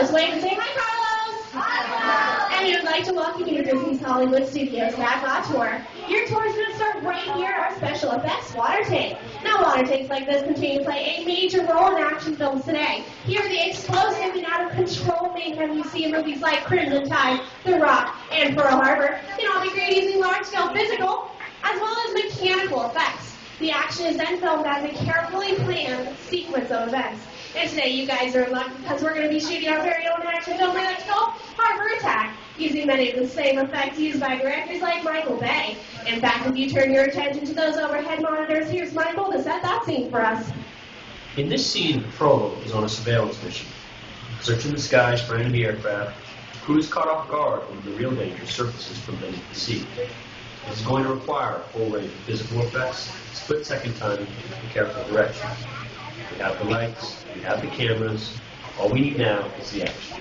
Carlos. Wave and say hi, Carlos. Hi. And we would like to welcome you to Disney's Hollywood Studios Backlot tour. Your tour is going to start right here at our special effects water tank. Now, water tanks like this continue to play a major role in action films today. Here are the explosive and out-of-control mayhem you see in movies like Crimson Tide, The Rock, and Pearl Harbor. Can all be created using large-scale physical as well as mechanical effects. The action is then filmed as a carefully planned sequence of events. And today you guys are in luck because we're going to be shooting our very own action film that's called Harbor Attack, using many of the same effects used by directors like Michael Bay. In fact, if you turn your attention to those overhead monitors, here's Michael to set that scene for us. In this scene, the patrol is on a surveillance mission. Searching the skies for enemy aircraft, the crew is caught off guard when the real danger surfaces from beneath the sea. It is going to require a full range of physical effects, split-second timing, and careful direction. We have the lights, we have the cameras. All we need now is the action.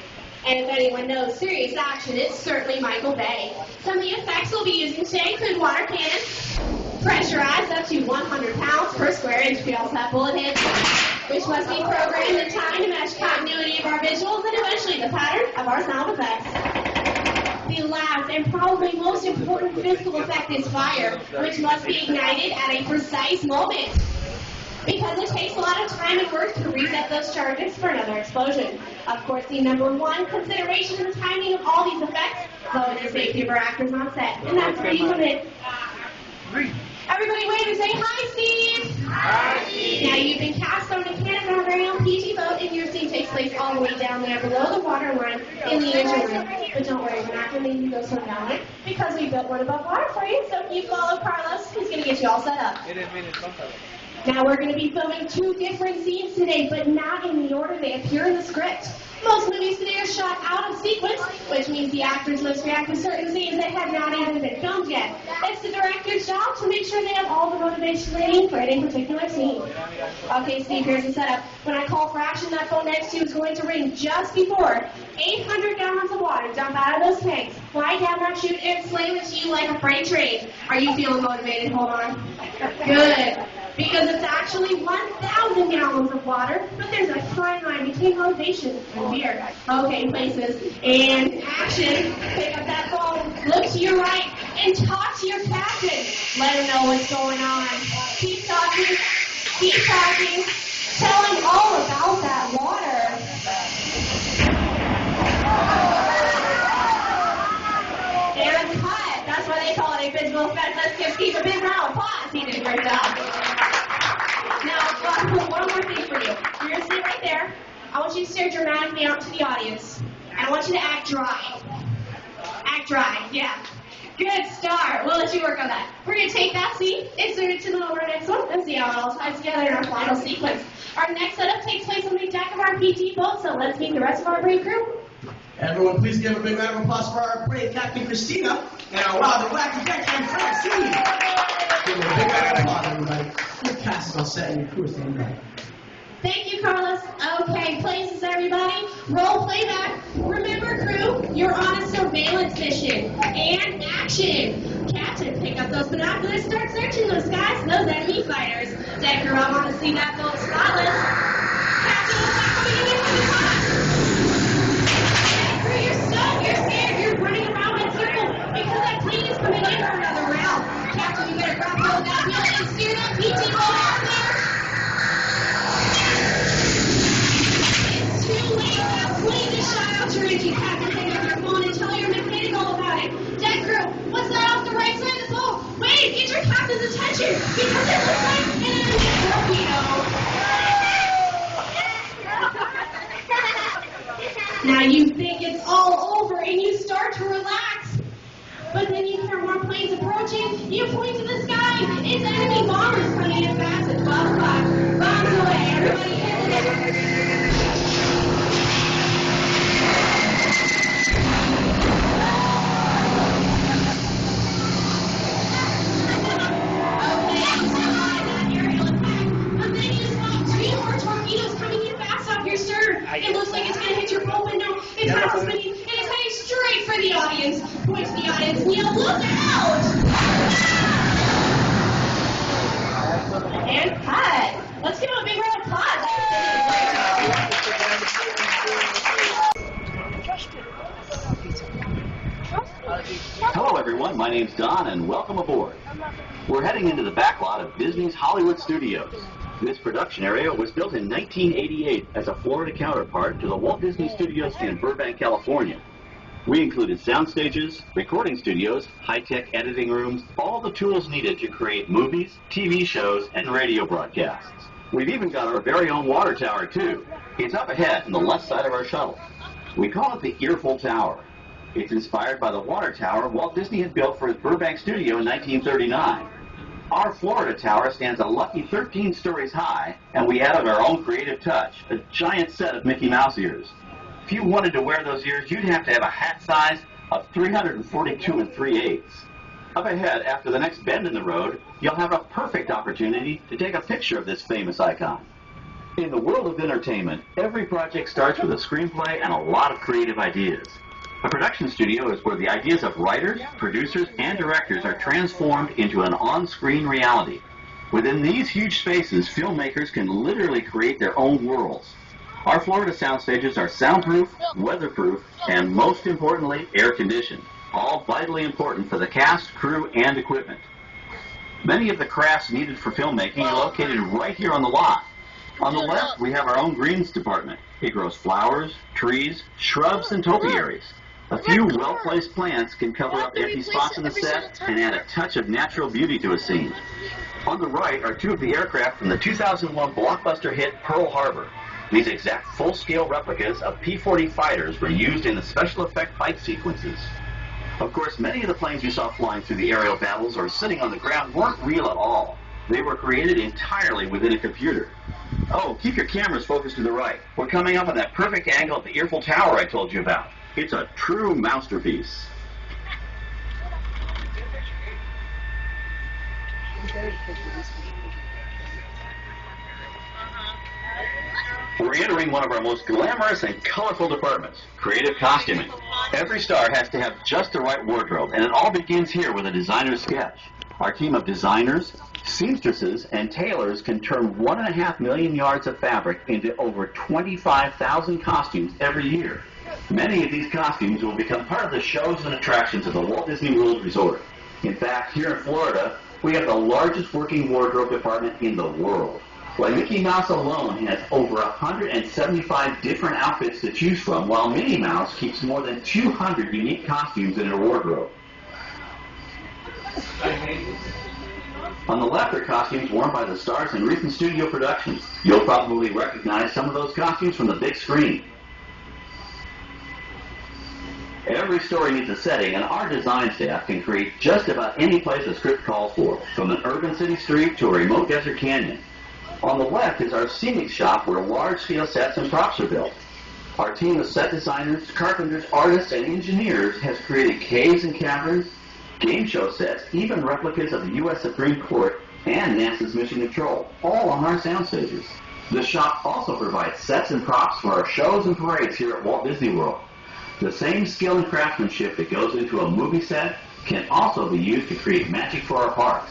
And if anyone knows serious action, it's certainly Michael Bay. Some of the effects we'll be using today include water cannons, pressurized up to 100 pounds per square inch. We also have bullet hits, which must be programmed in time to match continuity of our visuals and eventually the pattern of our sound effects. The last and probably most important physical effect is fire, which must be ignited at a precise moment, because it takes a lot of time and work to reset those charges for another explosion. Of course, the number one consideration is the timing of all these effects, though it is safety of our actors on set. And that's where you come in. Everybody wave and say, hi, Steve! Hi, Steve! Now, you've been cast on a cannon on our very own PG boat, and your scene takes place all the way down there below the water line in the engine room. But don't worry, we're not going to make you go swim down there, because we built one above water for you, so you follow Carlos. He's going to get you all set up. Now, we're going to be filming two different scenes today, but not in the order they appear in the script. Most movies today are shot out of sequence, which means the actors must react to certain scenes that have not even been filmed yet. It's the director's job to make sure they have all the motivation they need for any particular scene. Okay, Steve, here's the setup. When I call for action, that phone next to you is going to ring just before 800 gallons of water dump out of those tanks. Fly down that chute and slam it to you like a freight train. Are you feeling motivated? Hold on. Good. Because it's actually 1,000 gallons of water, but there's a fine line between motivation and fear. Okay, places, and action. Pick up that phone, look to your right, and talk to your captain. Let him know what's going on. Keep talking, tell him all about that water. And cut. That's why they call it a visual effect. Let's give Steve a big round of applause. He did a great job. Now, one more thing for you. You're going to sit right there. I want you to stare dramatically out to the audience. And I want you to act dry. Act dry, yeah. Good start. We'll let you work on that. We're going to take that scene, insert it to the next one, and see how it all ties together in our final sequence. Our next setup takes place on the deck of our PT boat, so let's meet the rest of our brave crew. Everyone, please give a big round of applause for our brave Captain Christina and our wild and wacky Captain Francine. Give a big round of applause, everybody. Your cast is all set and your crew is standing by. Thank you, Carlos. Okay, places, everybody. Roll playback. Remember, crew, you're on a surveillance mission. And action. Captain, pick up those binoculars, start searching those skies for those enemy fighters. Deck her up on to see that boat spotless. Captain, what's that coming in from the top? Crew, you're stuck, you're scared, you're running around in circles because that plane is coming in from another round. Captain, you better grab hold of that wheel and steer that PT boat out there. It's too late, that plane just shot out your engine. Captain, pick up your phone and tell your mechanic all about it. Deck crew, what's that off the right side of the boat? Wait, get your captain's attention because it looks like an enemy torpedo. Now you think it's all over and you start to relax. But then you hear more planes approaching. You point to the sky. It's enemy bombers coming in fast at 12 o'clock. Bombs away. Everybody in the It looks like it's going to hit your boat window. It's not spinning, and it's heading straight for the audience. Point to the audience, Neil, look out! And cut. Let's give him a big round of applause. everyone. My name's Don, and welcome aboard. We're heading into the backlot of Disney's Hollywood Studios. This production area was built in 1988 as a Florida counterpart to the Walt Disney Studios in Burbank, California. We included sound stages, recording studios, high-tech editing rooms, all the tools needed to create movies, TV shows, and radio broadcasts. We've even got our very own water tower, too. It's up ahead on the left side of our shuttle. We call it the Earful Tower. It's inspired by the water tower Walt Disney had built for his Burbank studio in 1939. Our Florida tower stands a lucky 13 stories high, and we added our own creative touch, a giant set of Mickey Mouse ears. If you wanted to wear those ears, you'd have to have a hat size of 342 3/8. Up ahead, after the next bend in the road, you'll have a perfect opportunity to take a picture of this famous icon. In the world of entertainment, every project starts with a screenplay and a lot of creative ideas. A production studio is where the ideas of writers, producers, and directors are transformed into an on-screen reality. Within these huge spaces, filmmakers can literally create their own worlds. Our Florida sound stages are soundproof, weatherproof, and most importantly, air-conditioned, all vitally important for the cast, crew, and equipment. Many of the crafts needed for filmmaking are located right here on the lot. On the left, we have our own greens department. It grows flowers, trees, shrubs, and topiaries. A few well-placed plants can cover up empty spots in the set and add a touch of natural beauty to a scene. On the right are two of the aircraft from the 2001 blockbuster hit Pearl Harbor. These exact full-scale replicas of P-40 fighters were used in the special effect fight sequences. Of course, many of the planes you saw flying through the aerial battles or sitting on the ground weren't real at all. They were created entirely within a computer. Oh, keep your cameras focused to the right. We're coming up on that perfect angle at the Earful Tower I told you about. It's a true masterpiece. We're entering one of our most glamorous and colorful departments, creative costuming. Every star has to have just the right wardrobe, and it all begins here with a designer's sketch. Our team of designers, seamstresses, and tailors can turn 1.5 million yards of fabric into over 25,000 costumes every year. Many of these costumes will become part of the shows and attractions of the Walt Disney World Resort. In fact, here in Florida, we have the largest working wardrobe department in the world. Why, Mickey Mouse alone has over 175 different outfits to choose from, while Minnie Mouse keeps more than 200 unique costumes in her wardrobe. On the left are costumes worn by the stars in recent studio productions. You'll probably recognize some of those costumes from the big screen. Every story needs a setting, and our design staff can create just about any place a script calls for, from an urban city street to a remote desert canyon. On the left is our scenic shop where large-scale sets and props are built. Our team of set designers, carpenters, artists, and engineers has created caves and caverns, game show sets, even replicas of the U.S. Supreme Court and NASA's Mission Control, all on our sound stages. The shop also provides sets and props for our shows and parades here at Walt Disney World. The same skill and craftsmanship that goes into a movie set can also be used to create magic for our parks.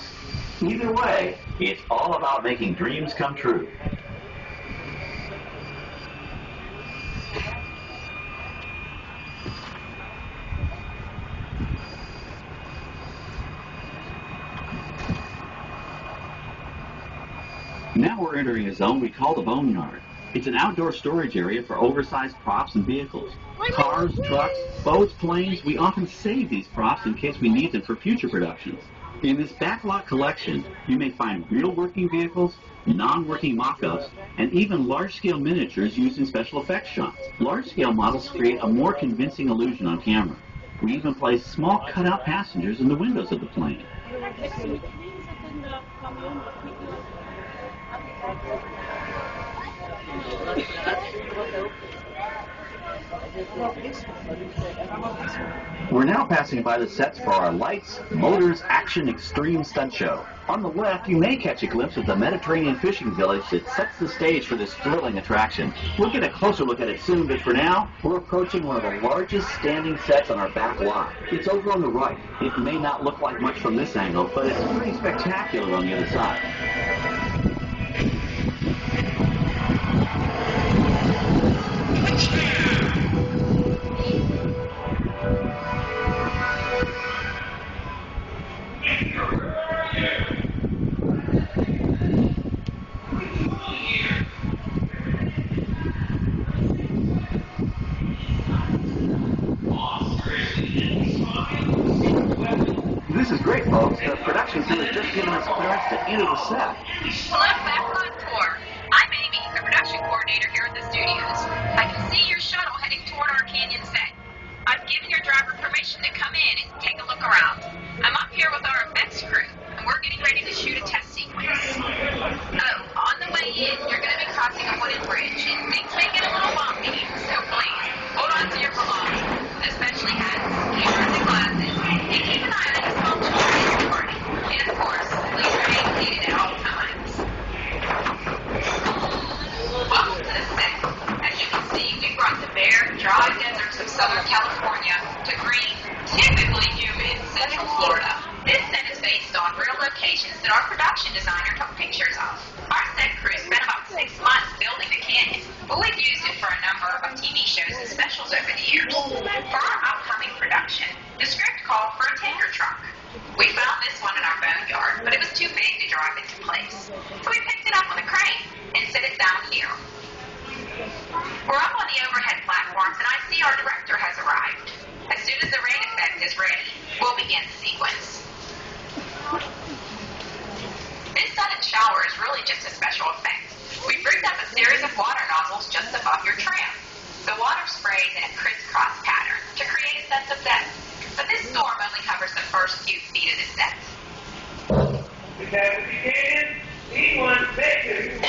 Either way, it's all about making dreams come true. Now we're entering a zone we call the Boneyard. It's an outdoor storage area for oversized props and vehicles. Cars, trucks, boats, planes, we often save these props in case we need them for future productions. In this backlot collection, you may find real working vehicles, non-working mock-ups, and even large-scale miniatures used in special effects shots. Large-scale models create a more convincing illusion on camera. We even place small cutout passengers in the windows of the plane. We're now passing by the sets for our Lights, Motors, Action Extreme Stunt Show. On the left, you may catch a glimpse of the Mediterranean fishing village that sets the stage for this thrilling attraction. We'll get a closer look at it soon, but for now, we're approaching one of the largest standing sets on our back lot. It's over on the right. It may not look like much from this angle, but it's pretty spectacular on the other side. This is great, folks. The production crew has just given us clearance to enter the set. Hello, Backlot Tour. I'm Amy, the production coordinator here at the studios. I can see your shuttle heading toward our canyon set. I've given your driver permission to come in and take a look around. I'm up here with our effects crew, and we're getting ready to shoot a test sequence. Oh, on the way in, you're going to be crossing a wooden bridge, and things may get a little bumpy, so please, hold on to your belongings, especially hats, cameras, and glasses, and keep an eye on any small children in the party. And of course, please remain seated at all times. Welcome to the set. As you can see, we brought the bare, dry deserts of Southern California to green, typically humid Central Florida. This set is based on real locations that our production designer took pictures of. Our set crew spent about 6 months building the canyon, but we've used it for a number of TV shows and specials over the years. For our upcoming production, the script called for a tanker truck. We found this one in our boneyard, but it was too big to drive into place. So we picked it up on a crane and set it down here. We're up on the overhead platforms, and I see our director has arrived. As soon as the rain effect is ready, we'll begin the sequence. This sudden shower is really just a special effect. We've rigged up a series of water nozzles just above your tram. The water sprays in a crisscross pattern to create a sense of depth, but this storm only covers the first few feet of the set. The captain begins. C1, take 2.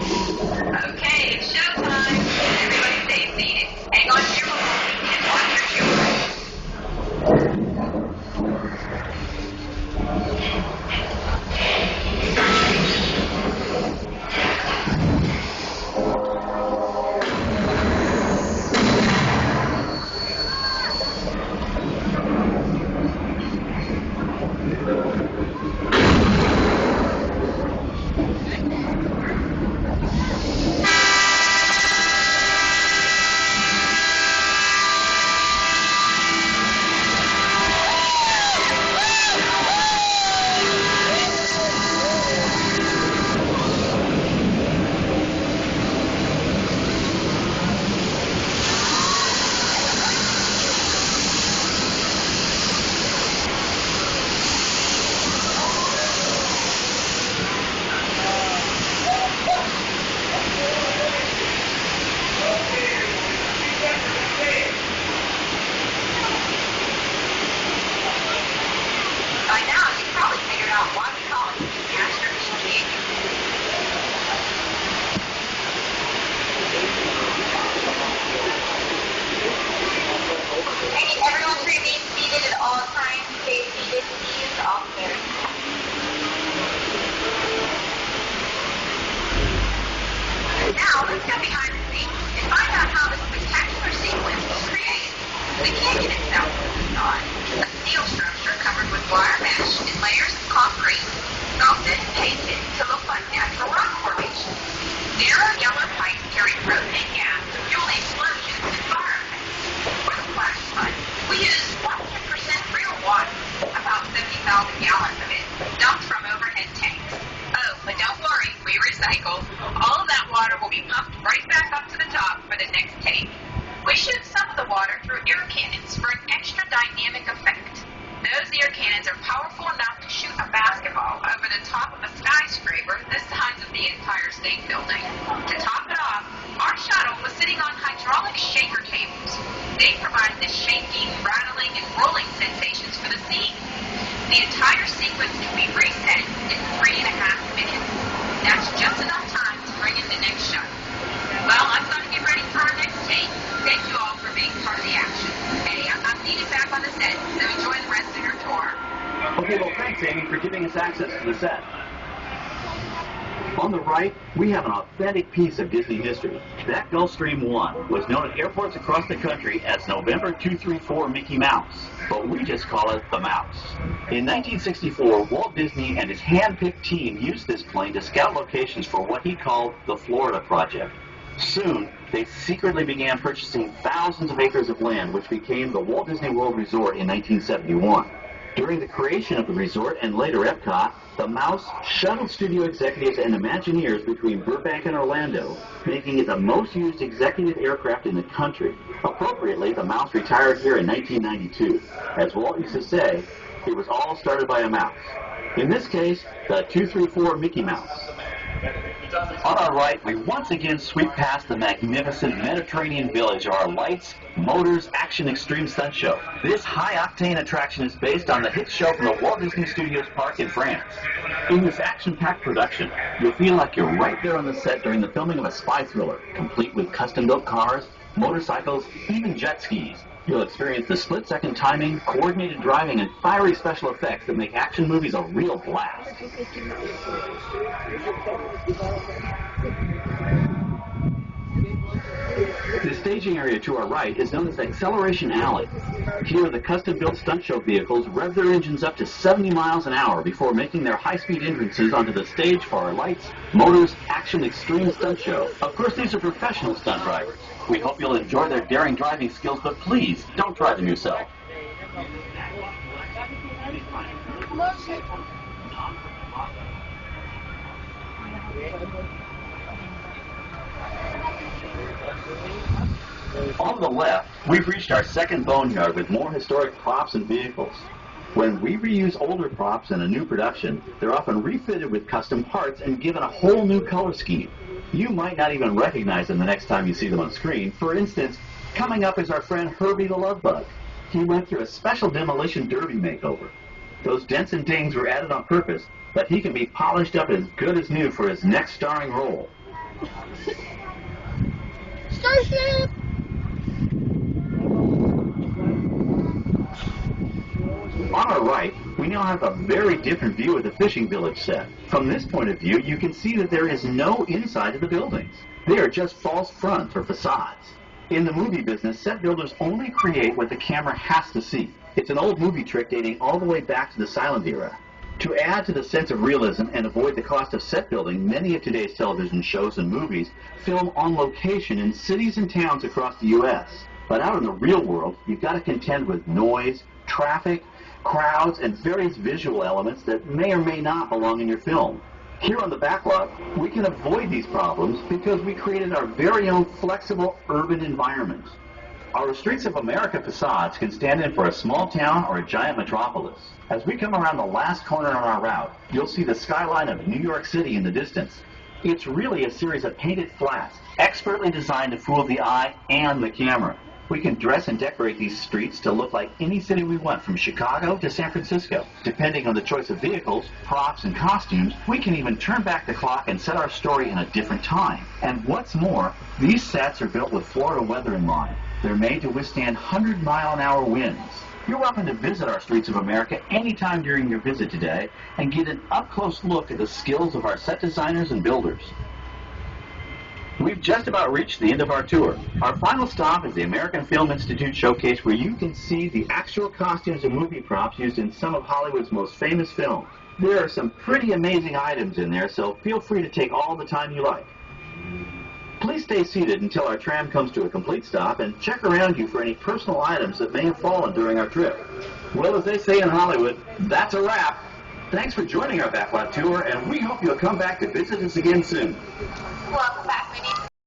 Okay, it's showtime. Everybody stay seated. Hang on to your belongings and watch your children. Now, let's go behind the scenes and find out how this spectacular sequence was created. The canyon itself was designed. A steel structure covered with wire mesh and layers of concrete, sculpted and painted to look like natural rock formations. Narrow yellow pipes carried propane gas, fueling explosions and fire effects. For the flash flood, we used 100% real water, about 70,000 gallons of it, dumped from overhead tanks. Oh, but don't worry, we recycle. All of that water will be pumped right back up to the top for the next take. We shoot some of the water through air cannons for an extra dynamic effect. Those air cannons are powerful enough to shoot a basketball over the top of a skyscraper the size of the Empire State Building. To top it off, our shuttle was sitting on hydraulic shaker tables. They provided the shaking, rattling, and rolling sensations for the scene. The entire sequence can be reset in 3.5 minutes. That's just enough time to bring in the next shuttle. Well, I've got to get ready for our next take. Thank you all for being part of the action. Hey, I'm needed back on the set, so enjoy the rest of your tour. Okay, well, thanks, Amy, for giving us access to the set. On the right, we have an authentic piece of Disney history. That Gulfstream 1 was known at airports across the country as November 234 Mickey Mouse, but we just call it the Mouse. In 1964, Walt Disney and his hand-picked team used this plane to scout locations for what he called the Florida Project. Soon, they secretly began purchasing thousands of acres of land, which became the Walt Disney World Resort in 1971. During the creation of the resort and later Epcot, the Mouse shuttled studio executives and Imagineers between Burbank and Orlando, making it the most used executive aircraft in the country. Appropriately, the Mouse retired here in 1992. As Walt used to say, it was all started by a mouse. In this case, the 234 Mickey Mouse. On our right, we once again sweep past the magnificent Mediterranean village of our Lights, Motors, Action Extreme Stunt Show. This high-octane attraction is based on the hit show from the Walt Disney Studios Park in France. In this action-packed production, you'll feel like you're right there on the set during the filming of a spy thriller, complete with custom-built cars, motorcycles, even jet skis. You'll experience the split-second timing, coordinated driving, and fiery special effects that make action movies a real blast. The staging area to our right is known as Acceleration Alley. Here, the custom-built stunt show vehicles rev their engines up to 70 miles an hour before making their high-speed entrances onto the stage for our Lights, Motors, Action Extreme Stunt Show. Of course, these are professional stunt drivers. We hope you'll enjoy their daring driving skills, but please, don't try them yourself. On the left, we've reached our second boneyard with more historic props and vehicles. When we reuse older props in a new production, they're often refitted with custom parts and given a whole new color scheme. You might not even recognize them the next time you see them on screen. For instance, coming up is our friend Herbie the Love Bug. He went through a special demolition derby makeover. Those dents and dings were added on purpose, but he can be polished up as good as new for his next starring role. Starship! On our right, we now have a very different view of the fishing village set. From this point of view, you can see that there is no inside of the buildings. They are just false fronts or facades. In the movie business, set builders only create what the camera has to see. It's an old movie trick dating all the way back to the silent era. To add to the sense of realism and avoid the cost of set building, many of today's television shows and movies film on location in cities and towns across the U.S. But out in the real world, you've got to contend with noise, traffic, crowds, and various visual elements that may or may not belong in your film. Here on the Backlot, we can avoid these problems because we created our very own flexible urban environment. Our Streets of America facades can stand in for a small town or a giant metropolis. As we come around the last corner on our route, you'll see the skyline of New York City in the distance. It's really a series of painted flats, expertly designed to fool the eye and the camera. We can dress and decorate these streets to look like any city we want, from Chicago to San Francisco. Depending on the choice of vehicles, props, and costumes, we can even turn back the clock and set our story in a different time. And what's more, these sets are built with Florida weather in mind. They're made to withstand 100-mile-an-hour winds. You're welcome to visit our Streets of America anytime during your visit today and get an up-close look at the skills of our set designers and builders. We've just about reached the end of our tour. Our final stop is the American Film Institute Showcase, where you can see the actual costumes and movie props used in some of Hollywood's most famous films. There are some pretty amazing items in there, so feel free to take all the time you like. Please stay seated until our tram comes to a complete stop and check around you for any personal items that may have fallen during our trip. Well, as they say in Hollywood, that's a wrap. Thanks for joining our Backlot tour, and we hope you'll come back to visit us again soon. Welcome back. We need